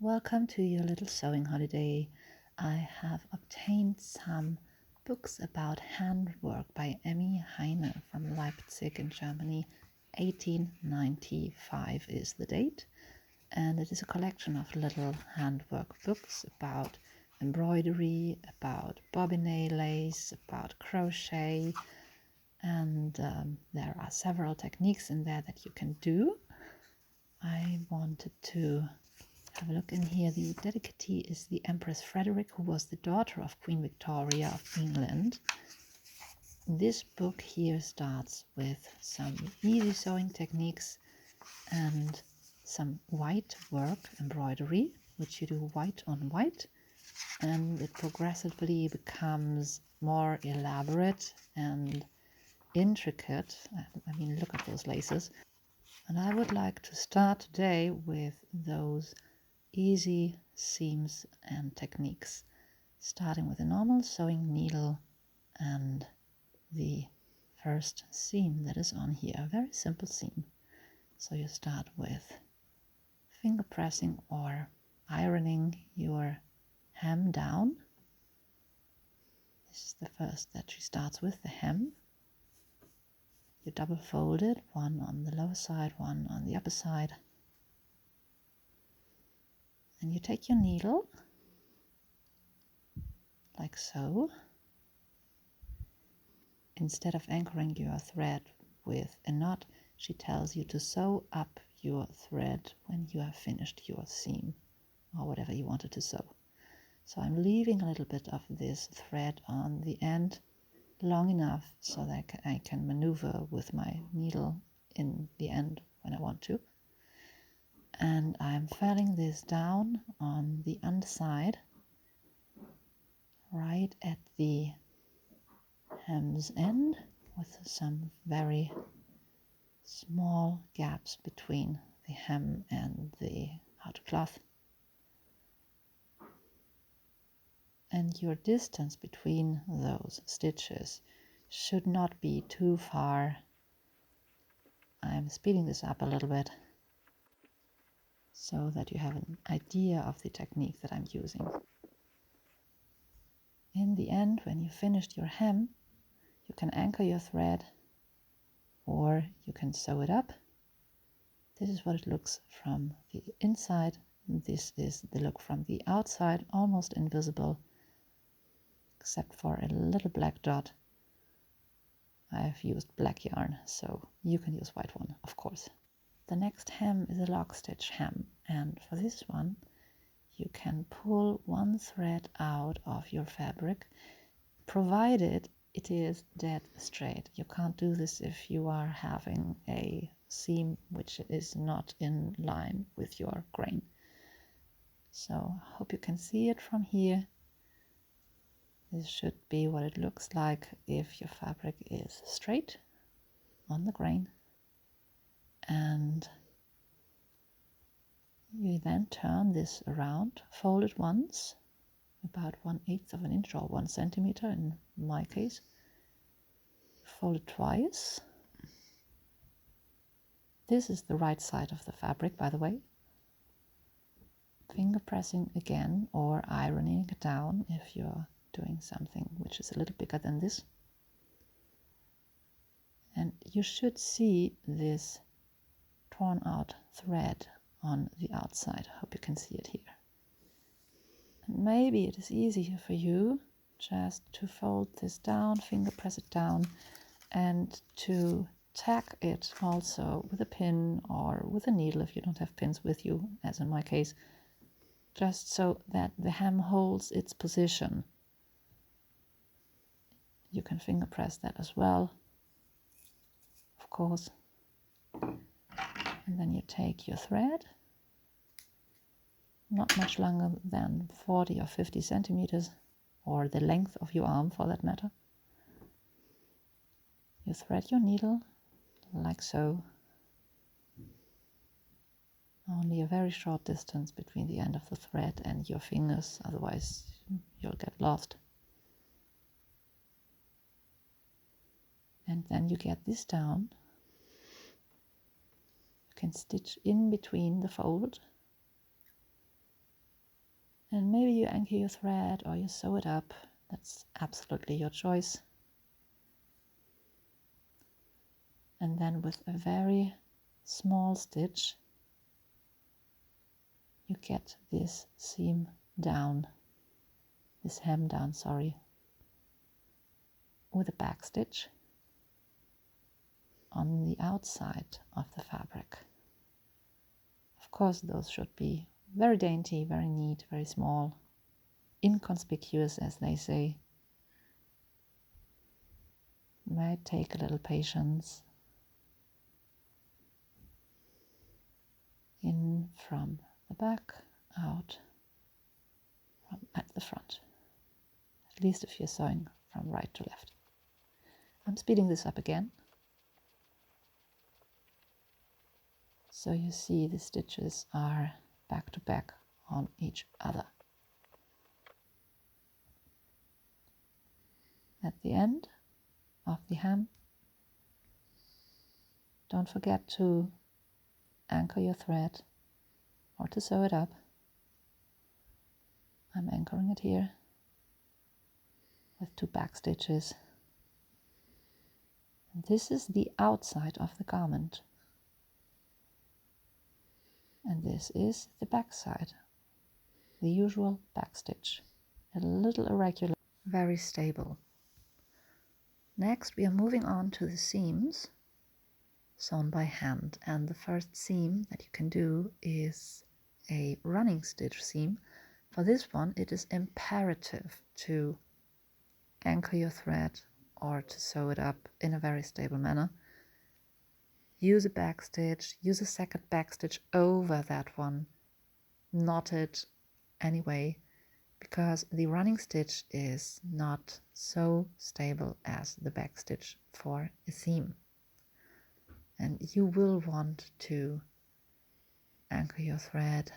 Welcome to your little sewing holiday. I have obtained some books about handwork by Emmy Heine from Leipzig in Germany. 1895 is the date, and it is a collection of little handwork books about embroidery, about bobbinet lace, about crochet, and there are several techniques in there that you can do. I wanted to have a look in here. The dedicatee is the Empress Frederick, who was the daughter of Queen Victoria of England. This book here starts with some easy sewing techniques and some white work embroidery, which you do white on white, and it progressively becomes more elaborate and intricate. I mean, look at those laces. And I would like to start today with those easy seams and techniques, starting with a normal sewing needle and the first seam that is on here, a very simple seam. So you start with finger pressing or ironing your hem down. This is the first that she starts with, the hem. You double fold it, one on the lower side, one on the upper side. And you take your needle, like so. Instead of anchoring your thread with a knot, she tells you to sew up your thread when you have finished your seam or whatever you wanted to sew. So I'm leaving a little bit of this thread on the end long enough so that I can maneuver with my needle in the end when I want to. And I'm felling this down on the underside, right at the hem's end, with some very small gaps between the hem and the outer cloth. And your distance between those stitches should not be too far. I'm speeding this up a little bit so that you have an idea of the technique that I'm using. In the end, when you finished your hem, you can anchor your thread or you can sew it up. This is what it looks from the inside. This is the look from the outside, almost invisible, except for a little black dot. I've used black yarn, so you can use white one, of course. The next hem is a lock stitch hem, and for this one you can pull one thread out of your fabric, provided it is dead straight. You can't do this if you are having a seam which is not in line with your grain. So I hope you can see it from here. This should be what it looks like if your fabric is straight on the grain. And you then turn this around, fold it once, about 1/8 of an inch or 1 centimeter in my case. Fold it twice. This is the right side of the fabric, by the way. Finger pressing again or ironing it down if you're doing something which is a little bigger than this. And you should see this torn out thread on the outside. I hope you can see it here. And maybe it is easier for you just to fold this down, finger press it down, and to tack it also with a pin or with a needle if you don't have pins with you, as in my case, just so that the hem holds its position. You can finger press that as well, of course. And then you take your thread, not much longer than 40 or 50 centimeters, or the length of your arm for that matter. You thread your needle like so. Only a very short distance between the end of the thread and your fingers, otherwise you'll get lost. And then you get this down. You can stitch in between the fold And maybe you anchor your thread or you sew it up. That's absolutely your choice. And then with a very small stitch, you get this seam down, this hem down, sorry, with a back stitch on the outside of the fabric. Of course, those should be very dainty, very neat, very small, inconspicuous, as they say. Might take a little patience. In from the back, out from at the front. At least if you're sewing from right to left. I'm speeding this up again. So you see the stitches are back to back on each other. At the end of the hem, don't forget to anchor your thread or to sew it up. I'm anchoring it here with 2 back stitches. And this is the outside of the garment. And this is the back side, the usual back stitch. A little irregular, very stable. Next we are moving on to the seams sewn by hand, and the first seam that you can do is a running stitch seam. For this one it is imperative to anchor your thread or to sew it up in a very stable manner. Use a back stitch, use a second back stitch over that one, knot it anyway, because the running stitch is not so stable as the back stitch for a seam. And you will want to anchor your thread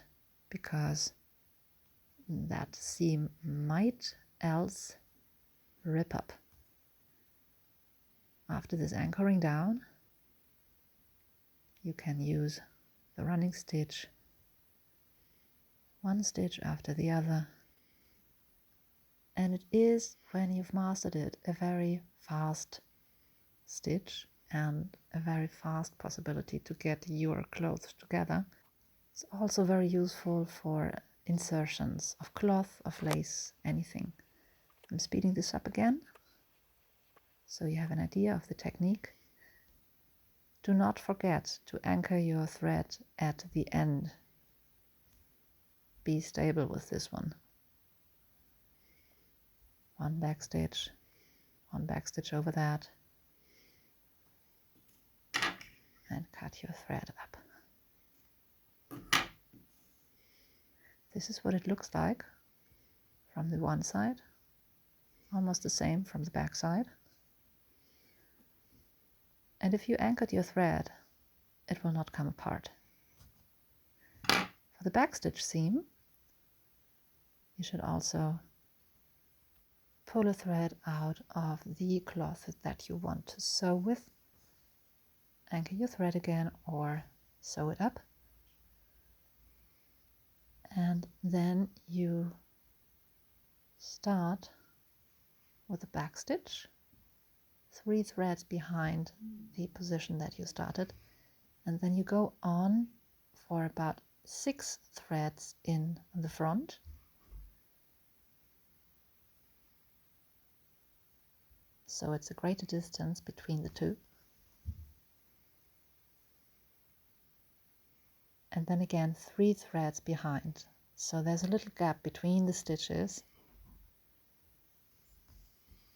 because that seam might else rip up. After this anchoring down, you can use the running stitch, one stitch after the other. And it is, when you've mastered it, a very fast stitch and a very fast possibility to get your clothes together. It's also very useful for insertions of cloth, of lace, anything. I'm speeding this up again so you have an idea of the technique. Do not forget to anchor your thread at the end. Be stable with this one. One back stitch over that, and cut your thread up. This is what it looks like from the one side, almost the same from the back side. And if you anchored your thread, it will not come apart. For the back stitch seam, you should also pull a thread out of the cloth that you want to sew with. Anchor your thread again or sew it up. And then you start with a back stitch, 3 threads behind the position that you started, and then you go on for about 6 threads in the front. So it's a greater distance between the two. And then again 3 threads behind. So there's a little gap between the stitches,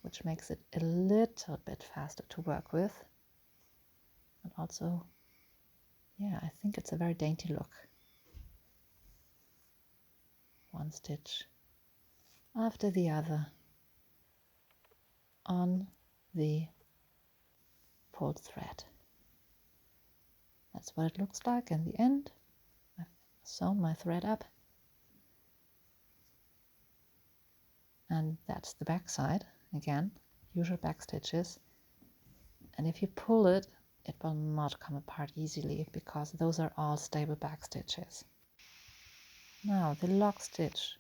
which makes it a little bit faster to work with. And also, yeah, I think it's a very dainty look. One stitch after the other on the pulled thread. That's what it looks like in the end. I've sewn my thread up, and that's the back side. Again, usual back stitches, and if you pull it, it will not come apart easily because those are all stable back stitches. Now the lock stitch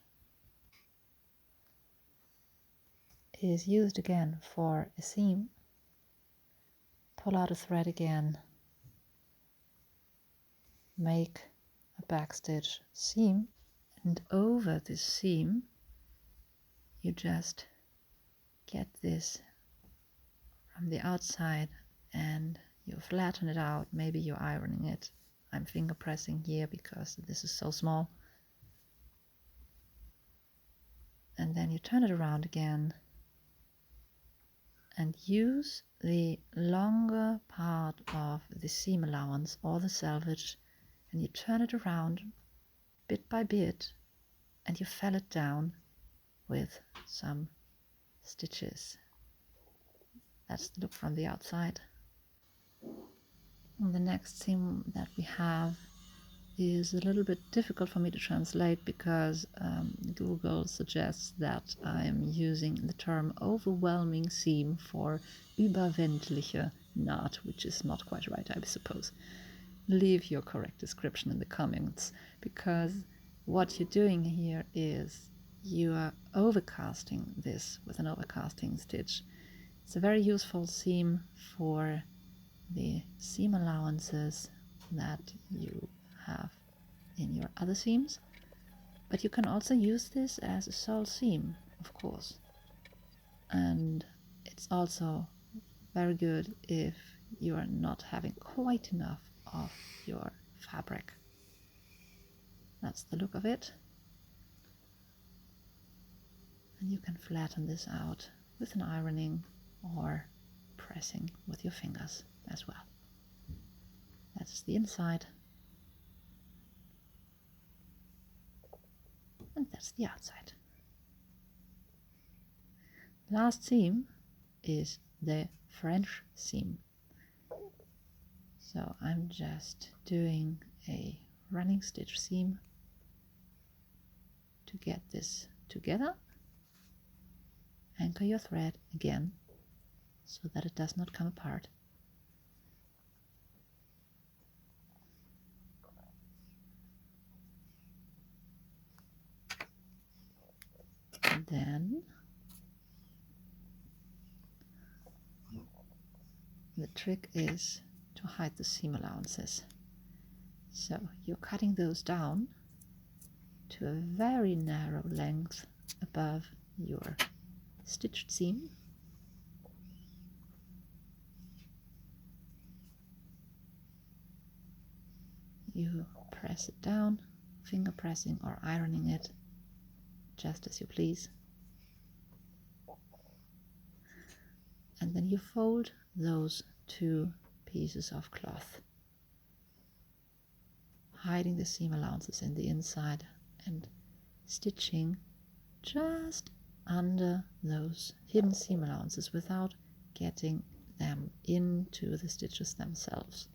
is used again for a seam. Pull out a thread again, make a backstitch seam, and over this seam you just get this from the outside and you flatten it out. Maybe you're ironing it. I'm finger pressing here because this is so small. And then you turn it around again and use the longer part of the seam allowance or the selvage, and you turn it around bit by bit and you fell it down with some stitches. That's the look from the outside. And the next seam that we have is a little bit difficult for me to translate because Google suggests that I'm using the term overwhelming seam for überweltliche Naht, which is not quite right, I suppose. Leave your correct description in the comments, because what you're doing here is you are overcasting this with an overcasting stitch. It's a very useful seam for the seam allowances that you have in your other seams, but you can also use this as a sole seam, of course, and it's also very good if you are not having quite enough of your fabric. That's the look of it, and you can flatten this out with an ironing or pressing with your fingers as well. That's the inside, and that's the outside. Last seam is the French seam. So I'm just doing a running stitch seam to get this together. Anchor your thread again so that it does not come apart. And then the trick is to hide the seam allowances. So you're cutting those down to a very narrow length above your stitched seam. You press it down, finger pressing or ironing it, just as you please. And then you fold those two pieces of cloth, hiding the seam allowances in the inside and stitching just under those hidden seam allowances without getting them into the stitches themselves.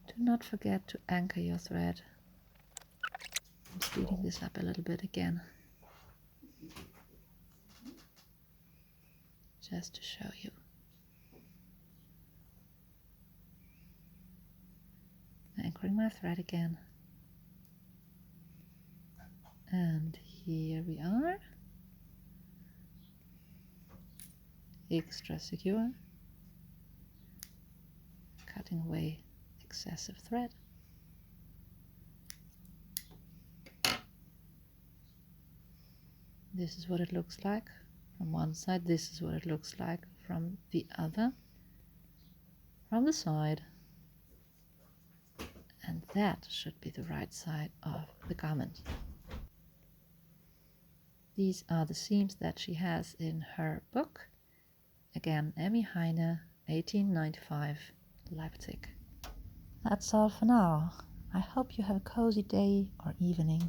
Do not forget to anchor your thread. I'm speeding this up a little bit again, just to show you. Anchoring my thread again. And here we are. Extra secure. Cutting away excessive thread. This is what it looks like from one side. This is what it looks like from the other. From the side. And that should be the right side of the garment. These are the seams that she has in her book. Again, Emmy Heine, 1895, Leipzig. That's all for now. I hope you have a cozy day or evening.